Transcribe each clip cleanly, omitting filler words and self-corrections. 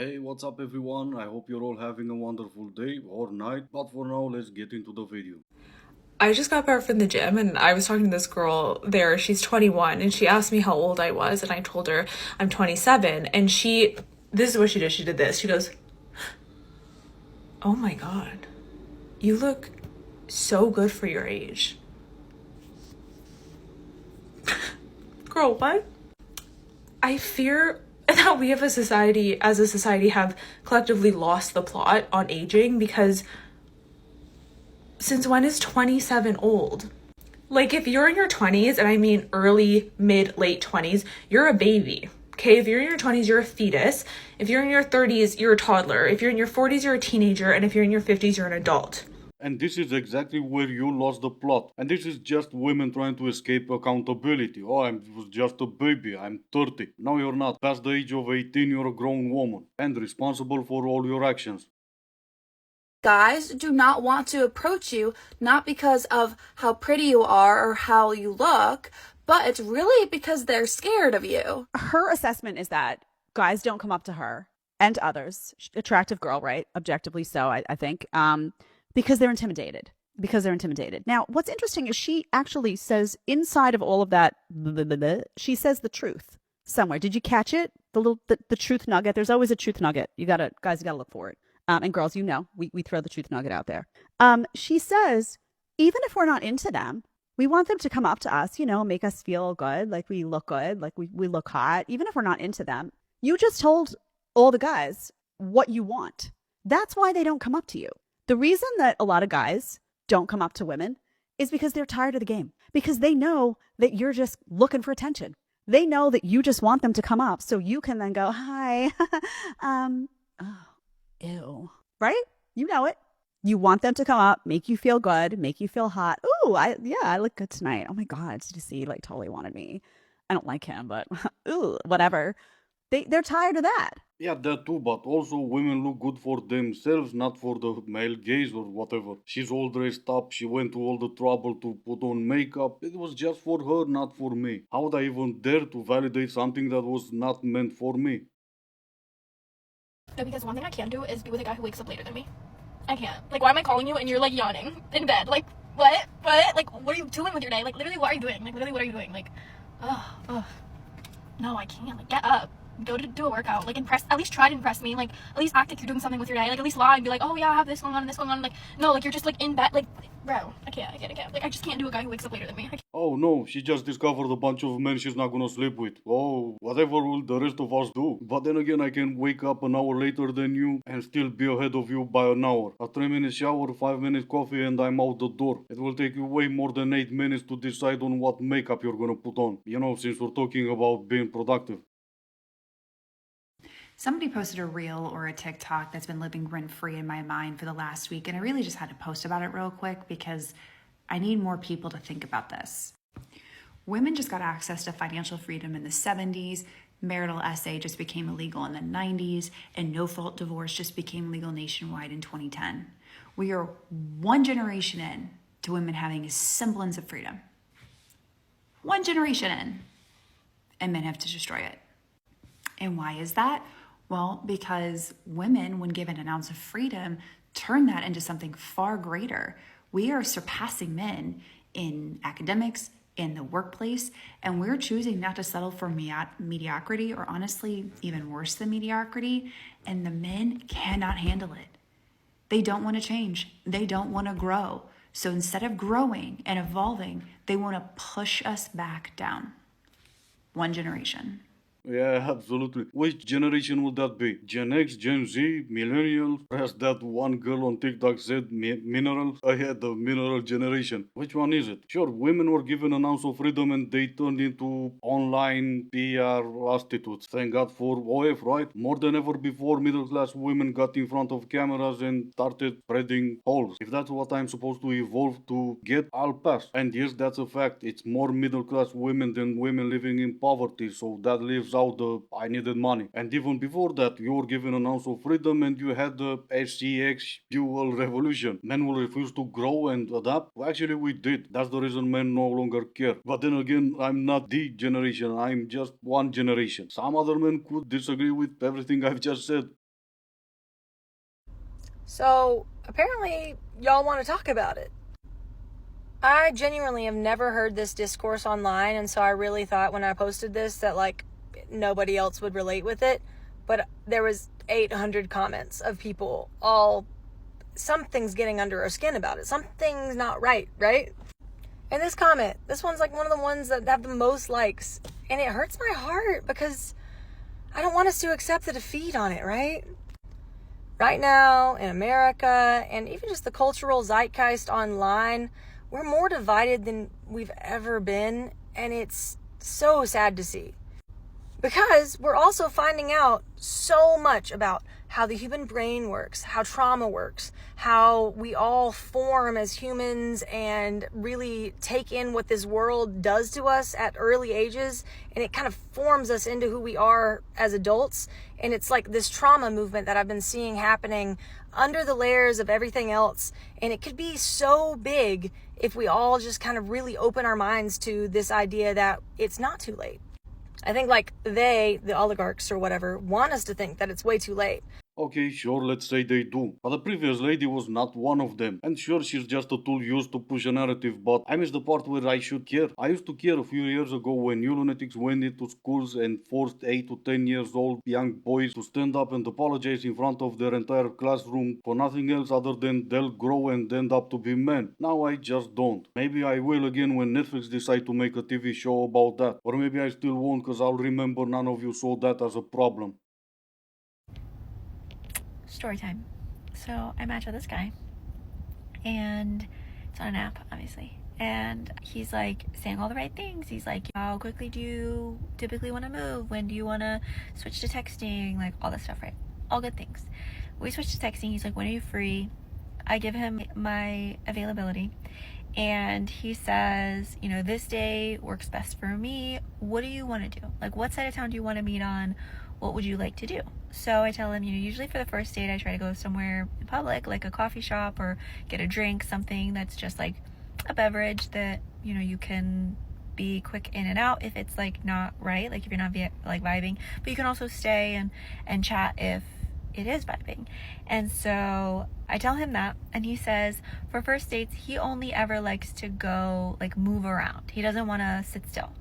Hey, what's up everyone? I hope you're all having a wonderful day or night, but for now, let's get into the video. I just got back from the gym and I was talking to this girl there. She's 21 and she asked me how old I was and I told her I'm 27 and this is what she did. She did this. She goes, "Oh my God, you look so good for your age." Girl, what? I fear that we have as a society, have collectively lost the plot on aging because since when is 27 old? Like, if you're in your 20s, and I mean early, mid, late 20s, you're a baby. Okay, if you're in your 20s, you're a fetus. If you're in your 30s, you're a toddler. If you're in your 40s, you're a teenager. And if you're in your 50s, you're an adult. And this is exactly where you lost the plot. And this is just women trying to escape accountability. Oh, I was just a baby, I'm 30. No, you're not. Past the age of 18, you're a grown woman and responsible for all your actions. Guys do not want to approach you, not because of how pretty you are or how you look, but it's really because they're scared of you. Her assessment is that guys don't come up to her and others, attractive girl, right? Objectively so, I think, because they're intimidated. Because they're intimidated. Now, what's interesting is she actually says inside of all of that, she says the truth somewhere. Did you catch it? The truth nugget. There's always a truth nugget. You gotta look for it. And girls, we throw the truth nugget out there. She says, even if we're not into them, we want them to come up to us, make us feel good, like we look good, like we look hot, even if we're not into them. You just told all the guys what you want. That's why they don't come up to you. The reason that a lot of guys don't come up to women is because they're tired of the game, because they know that you're just looking for attention. They know that you just want them to come up so you can then go, hi, oh, ew, right? You know it. You want them to come up, make you feel good, make you feel hot. Ooh, I look good tonight. Oh my God, CDC like totally wanted me. I don't like him, but ooh, whatever. They're tired of that. Yeah, that too, but also women look good for themselves, not for the male gaze or whatever. She's all dressed up, she went to all the trouble to put on makeup. It was just for her, not for me. How would I even dare to validate something that was not meant for me? No, because one thing I can't do is be with a guy who wakes up later than me. I can't. Like, why am I calling you and you're like yawning in bed? Like, what? What? Like, what are you doing with your day? Like, literally, what are you doing? Like, literally, what are you doing? Like, ugh. No, I can't. Like, get up. Go to do a workout. Like, impress. At least try to impress me. Like, at least act like you're doing something with your day. Like, at least lie and be like, oh yeah, I have this going on and this going on. Like, no, like you're just like in bed. Like, bro, I can't. Like, I just can't do a guy who wakes up later than me. Oh no, she just discovered a bunch of men she's not gonna sleep with. Oh, whatever will the rest of us do? But then again, I can wake up an hour later than you and still be ahead of you by an hour. A 3 minute shower, 5 minutes coffee, and I'm out the door. It will take you way more than 8 minutes to decide on what makeup you're gonna put on. Since we're talking about being productive. Somebody posted a reel or a TikTok that's been living rent free in my mind for the last week, and I really just had to post about it real quick because I need more people to think about this. Women just got access to financial freedom in the 70s, marital SA just became illegal in the 90s, and no fault divorce just became legal nationwide in 2010. We are one generation in to women having a semblance of freedom. One generation in, and men have to destroy it. And why is that? Well, because women, when given an ounce of freedom, turn that into something far greater. We are surpassing men in academics, in the workplace, and we're choosing not to settle for mediocrity, or honestly, even worse than mediocrity, and the men cannot handle it. They don't want to change. They don't want to grow. So instead of growing and evolving, they want to push us back down. One generation. Yeah, absolutely. Which generation would that be? Gen X, Gen Z, Millennials? As that one girl on TikTok said, minerals? I had the mineral generation. Which one is it? Sure, women were given an ounce of freedom and they turned into online PR prostitutes. Thank God for OF, right? More than ever before, middle class women got in front of cameras and started spreading holes. If that's what I'm supposed to evolve to get, I'll pass. And yes, that's a fact. It's more middle class women than women living in poverty, so that leaves out the I needed money. And even before that, you were given an ounce of freedom and you had the SCX dual revolution. Men will refuse to grow and adapt. Well, actually, we did. That's the reason men no longer care. But then again, I'm not the generation. I'm just one generation. Some other men could disagree with everything I've just said. So apparently y'all want to talk about it. I genuinely have never heard this discourse online, and so I really thought when I posted this that like nobody else would relate with it, but there was 800 comments of people all something's getting under our skin about it. Something's not right? And this comment, this one's like one of the ones that have the most likes, and it hurts my heart because I don't want us to accept the defeat on it, right? Right now in America, and even just the cultural zeitgeist online, we're more divided than we've ever been, and it's so sad to see. Because we're also finding out so much about how the human brain works, how trauma works, how we all form as humans and really take in what this world does to us at early ages, and it kind of forms us into who we are as adults. And it's like this trauma movement that I've been seeing happening under the layers of everything else, and it could be so big if we all just kind of really open our minds to this idea that it's not too late. I think like the oligarchs or whatever, want us to think that it's way too late. Okay, sure, let's say they do. But the previous lady was not one of them. And sure, she's just a tool used to push a narrative, but I miss the part where I should care. I used to care a few years ago when you lunatics went into schools and forced 8 to 10 years old young boys to stand up and apologize in front of their entire classroom for nothing else other than they'll grow and end up to be men. Now I just don't. Maybe I will again when Netflix decide to make a TV show about that. Or maybe I still won't because I'll remember none of you saw that as a problem. Story time. So I match with this guy, and it's on an app, obviously. And he's like saying all the right things. He's like, how quickly do you typically want to move? When do you want to switch to texting? Like all that stuff, right? All good things. We switch to texting. He's like, when are you free? I give him my availability, and he says, you know, this day works best for me. What do you want to do? Like, what side of town do you want to meet on? What would you like to do? So I tell him, you know, usually for the first date, I try to go somewhere in public, like a coffee shop, or get a drink, something that's just like a beverage that, you know, you can be quick in and out if it's like not right, like if you're not like vibing, but you can also stay and chat if it is vibing. And so I tell him that, and he says for first dates, he only ever likes to go like move around. He doesn't want to sit still.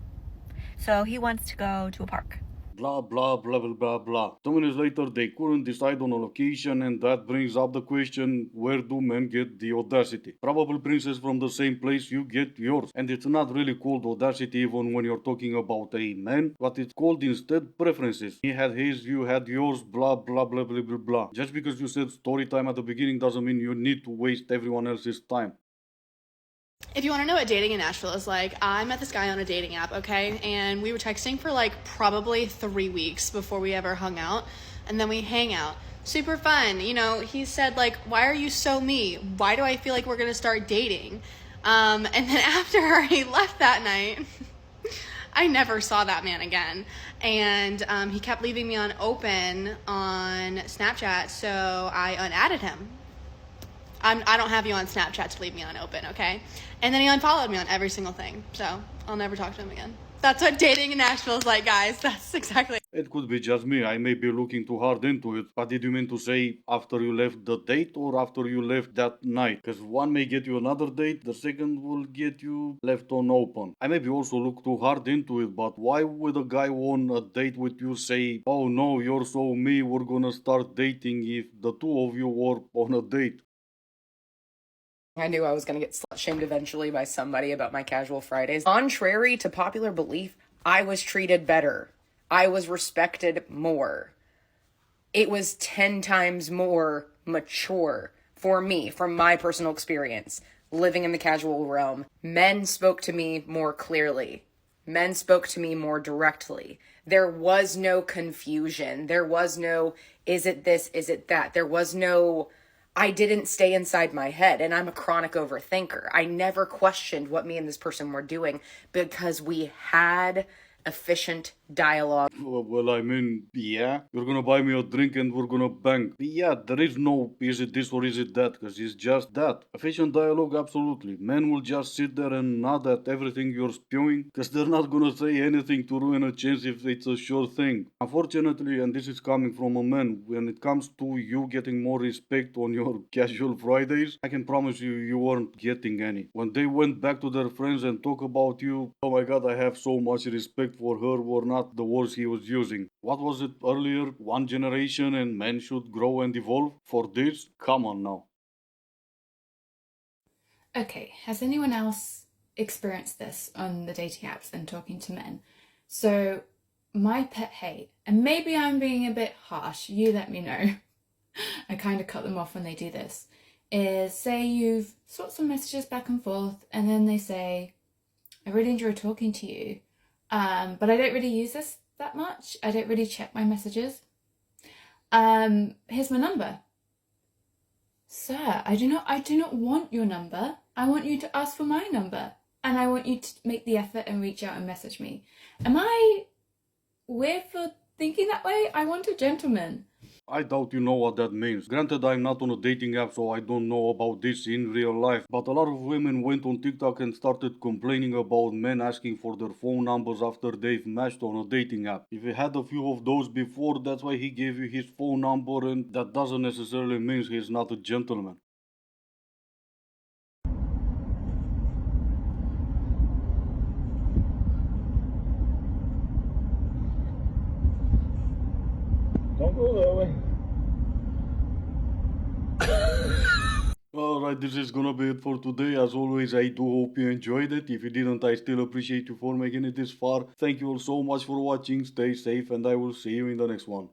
So he wants to go to a park. Blah, blah, blah, blah, blah, blah. 2 minutes later, they couldn't decide on a location, and that brings up the question, where do men get the audacity? Probably, princess, from the same place you get yours. And it's not really called audacity even when you're talking about a man, but it's called instead preferences. He had his, you had yours, blah, blah, blah, blah, blah, blah. Just because you said story time at the beginning doesn't mean you need to waste everyone else's time. If you want to know what dating in Nashville is like, I met this guy on a dating app, okay? And we were texting for like probably 3 weeks before we ever hung out. And then we hang out. Super fun. You know, he said like, why are you so me? Why do I feel like we're going to start dating? And then after he left that night, I never saw that man again. And he kept leaving me on open on Snapchat, so I unadded him. I don't have you on Snapchat to leave me on open, okay? And then he unfollowed me on every single thing, so I'll never talk to him again. That's what dating in Nashville is like, guys. That's exactly. It could be just me, I may be looking too hard into it, but did you mean to say after you left the date or after you left that night? Because one may get you another date, the second will get you left on open. I maybe also look too hard into it, but why would a guy on a date with you say, oh no, you're so me, we're gonna start dating if the two of you were on a date? I knew I was going to get slut-shamed eventually by somebody about my casual Fridays. Contrary to popular belief, I was treated better. I was respected more. It was 10 times more mature for me, from my personal experience, living in the casual realm. Men spoke to me more clearly. Men spoke to me more directly. There was no confusion. There was no, is it this, is it that? There was no... I didn't stay inside my head, and I'm a chronic overthinker. I never questioned what me and this person were doing because we had efficient dialogue. Well, I mean, yeah, you're gonna buy me a drink and we're gonna bang. Yeah, there is no is it this or is it that, because it's just that. Efficient dialogue, absolutely. Men will just sit there and nod at everything you're spewing, because they're not gonna say anything to ruin a chance if it's a sure thing. Unfortunately, and this is coming from a man, when it comes to you getting more respect on your casual Fridays, I can promise you, you weren't getting any. When they went back to their friends and talk about you, oh my god, I have so much respect for her, were not the words he was using. What was it earlier? One generation and men should grow and evolve? For this? Come on now. Okay, has anyone else experienced this on the dating apps and talking to men? So, my pet hate, and maybe I'm being a bit harsh, you let me know. I kind of cut them off when they do this. Is say you've swapped some messages back and forth, and then they say, I really enjoy talking to you, but I don't really use this that much. I don't really check my messages. Here's my number. Sir, I do not want your number. I want you to ask for my number. And I want you to make the effort and reach out and message me. Am I weird for thinking that way? I want a gentleman. I doubt you know what that means. Granted, I'm not on a dating app, so I don't know about this in real life. But a lot of women went on TikTok and started complaining about men asking for their phone numbers after they've matched on a dating app. If he had a few of those before, that's why he gave you his phone number, and that doesn't necessarily mean he's not a gentleman. Don't go that way. Alright, this is gonna be it for today. As always, I do hope you enjoyed it. If you didn't, I still appreciate you for making it this far. Thank you all so much for watching. Stay safe, and I will see you in the next one.